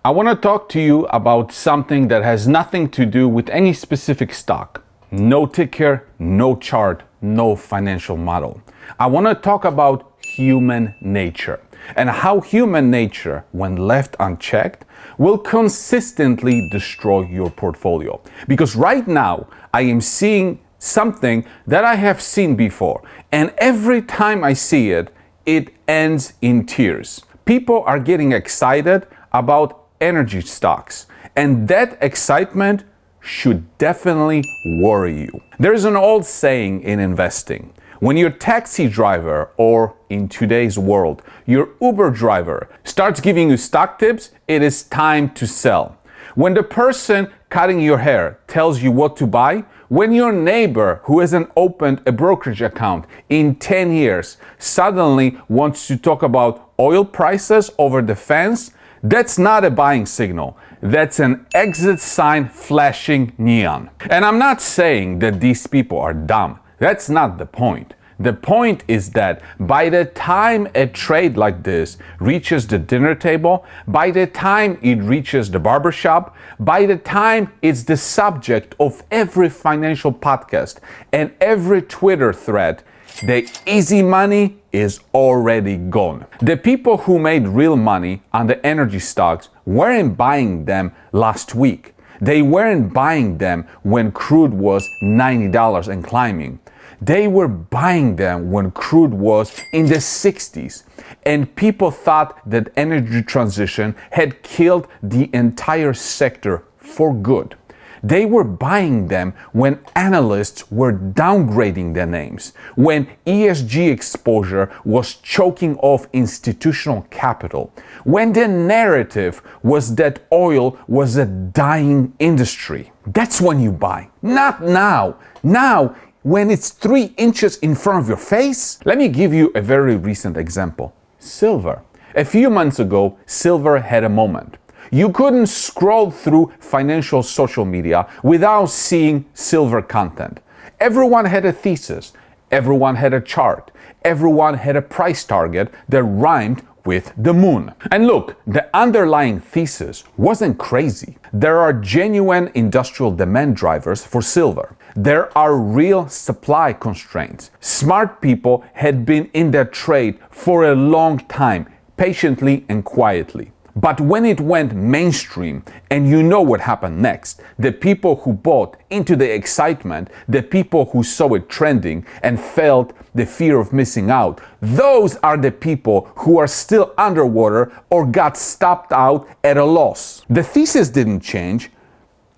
I want to talk to you about something that has nothing to do with any specific stock. No ticker, no chart, no financial model. I want to talk about human nature and how human nature, when left unchecked, will consistently destroy your portfolio. Because right now, I am seeing something that I have seen before, and every time I see it, it ends in tears. People are getting excited about energy stocks, and that excitement should definitely worry you. There's an old saying in investing: when your taxi driver, or in today's world, your Uber driver, starts giving you stock tips, it is time to sell. When the person cutting your hair tells you what to buy, when your neighbor who hasn't opened a brokerage account in 10 years suddenly wants to talk about oil prices over the fence, that's not a buying signal. That's an exit sign flashing neon. And I'm not saying that these people are dumb. That's not the point. The point is that by the time a trade like this reaches the dinner table, by the time it reaches the barbershop, by the time it's the subject of every financial podcast and every Twitter thread, the easy money is already gone. The people who made real money on the energy stocks weren't buying them last week. They weren't buying them when crude was $90 and climbing. They were buying them when crude was in the 60s. And people thought that energy transition had killed the entire sector for good. They were buying them when analysts were downgrading their names, when ESG exposure was choking off institutional capital, when the narrative was that oil was a dying industry. That's when you buy, not now. Now, when it's 3 inches in front of your face. Let me give you a very recent example. Silver. A few months ago, silver had a moment. You couldn't scroll through financial social media without seeing silver content. Everyone had a thesis. Everyone had a chart. Everyone had a price target that rhymed with the moon. And look, the underlying thesis wasn't crazy. There are genuine industrial demand drivers for silver. There are real supply constraints. Smart people had been in that trade for a long time, patiently and quietly. But when it went mainstream, and you know what happened next, the people who bought into the excitement, the people who saw it trending and felt the fear of missing out, those are the people who are still underwater or got stopped out at a loss. The thesis didn't change,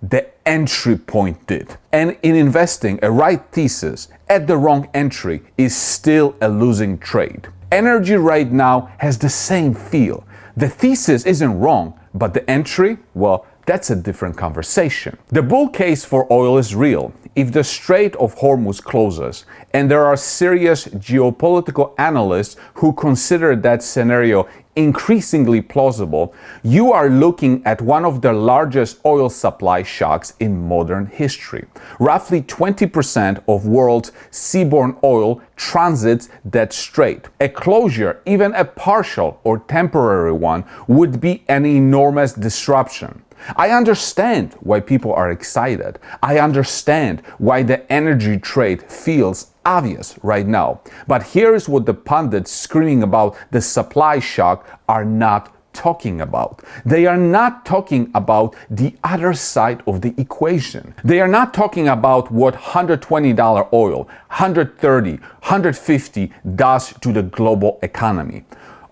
the entry point did. And in investing, a right thesis at the wrong entry is still a losing trade. Energy right now has the same feel. The thesis isn't wrong, but the entry, well, that's a different conversation. The bull case for oil is real. If the Strait of Hormuz closes, and there are serious geopolitical analysts who consider that scenario increasingly plausible, you are looking at one of the largest oil supply shocks in modern history. Roughly 20% of world's seaborne oil transits that strait. A closure, even a partial or temporary one, would be an enormous disruption. I understand why people are excited. I understand why the energy trade feels obvious right now. But here's what the pundits screaming about the supply shock are not talking about. They are not talking about the other side of the equation. They are not talking about what $120 oil, $130, $150 does to the global economy.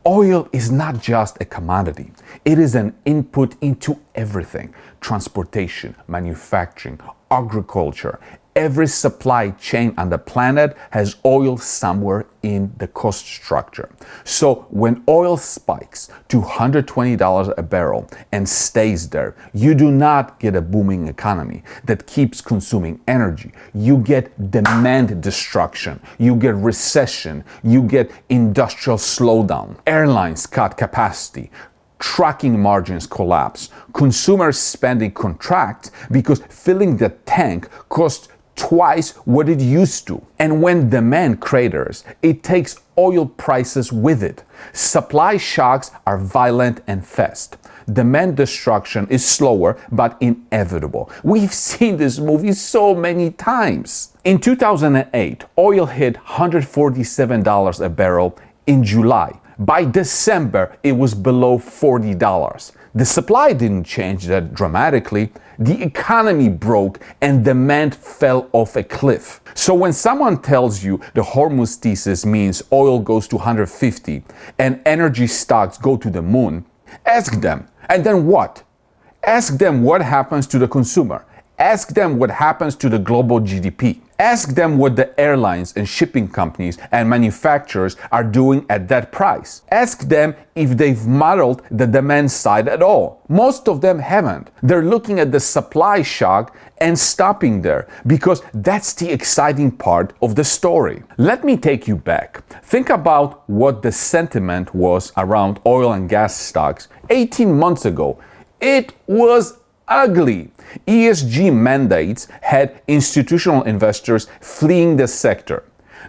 Oil is not just a commodity. It is an input into everything: transportation, manufacturing, agriculture. Every supply chain on the planet has oil somewhere in the cost structure. So when oil spikes to $120 a barrel and stays there, you do not get a booming economy that keeps consuming energy. You get demand destruction, you get recession, you get industrial slowdown. Airlines cut capacity, trucking margins collapse, consumer spending contracts because filling the tank costs twice what it used to. And when demand craters, it takes oil prices with it. Supply shocks are violent and fast. Demand destruction is slower but inevitable. We've seen this movie so many times. In 2008, oil hit $147 a barrel in July. By December, it was below $40. The supply didn't change that dramatically. The economy broke and demand fell off a cliff. So when someone tells you the Hormuz thesis means oil goes to 150 and energy stocks go to the moon, ask them, and then what? Ask them what happens to the consumer. Ask them what happens to the global GDP. Ask them what the airlines and shipping companies and manufacturers are doing at that price. Ask them if they've modeled the demand side at all. Most of them haven't. They're looking at the supply shock and stopping there because that's the exciting part of the story. Let me take you back. Think about what the sentiment was around oil and gas stocks 18 months ago. It was ugly. ESG mandates had institutional investors fleeing the sector.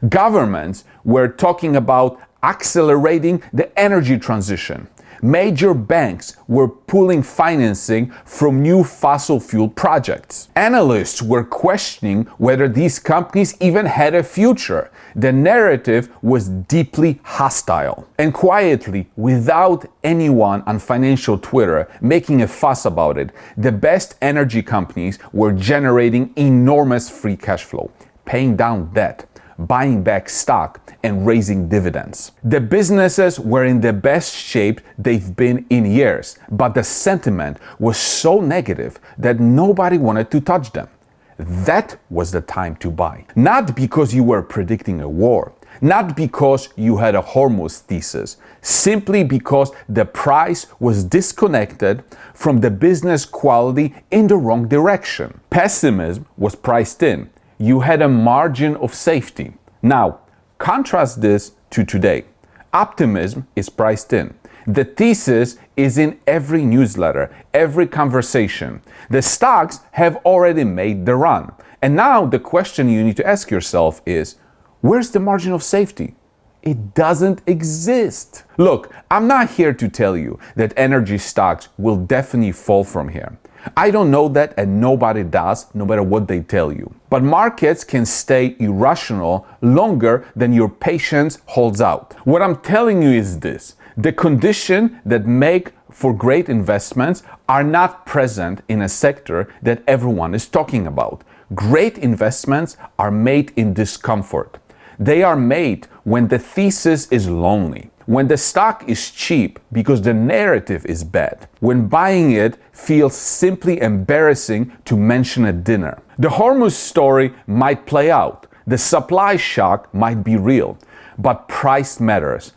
Governments were talking about accelerating the energy transition. Major banks were pulling financing from new fossil fuel projects. Analysts were questioning whether these companies even had a future. The narrative was deeply hostile. And quietly, without anyone on financial Twitter making a fuss about it, the best energy companies were generating enormous free cash flow, paying down debt, buying back stock, and raising dividends. The businesses were in the best shape they've been in years, but the sentiment was so negative that nobody wanted to touch them. That was the time to buy. Not because you were predicting a war, not because you had a Hormuz thesis, simply because the price was disconnected from the business quality in the wrong direction. Pessimism was priced in. You had a margin of safety. Now, contrast this to today. Optimism is priced in. The thesis is in every newsletter, every conversation. The stocks have already made the run. And now the question you need to ask yourself is, where's the margin of safety? It doesn't exist. Look, I'm not here to tell you that energy stocks will definitely fall from here. I don't know that, and nobody does, no matter what they tell you. But markets can stay irrational longer than your patience holds out. What I'm telling you is this: the conditions that make for great investments are not present in a sector that everyone is talking about. Great investments are made in discomfort. They are made when the thesis is lonely, when the stock is cheap because the narrative is bad, when buying it feels simply embarrassing to mention at dinner. The Hormuz story might play out, the supply shock might be real, but price matters,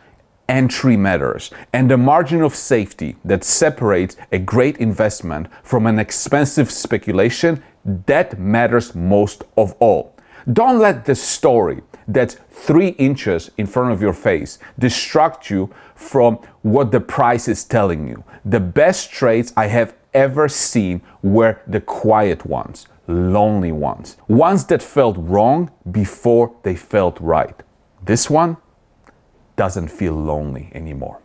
entry matters, and the margin of safety that separates a great investment from an expensive speculation, that matters most of all. Don't let the story that's 3 inches in front of your face distract you from what the price is telling you. The best trades I have ever seen were the quiet ones, lonely ones that felt wrong before they felt right. This one doesn't feel lonely anymore.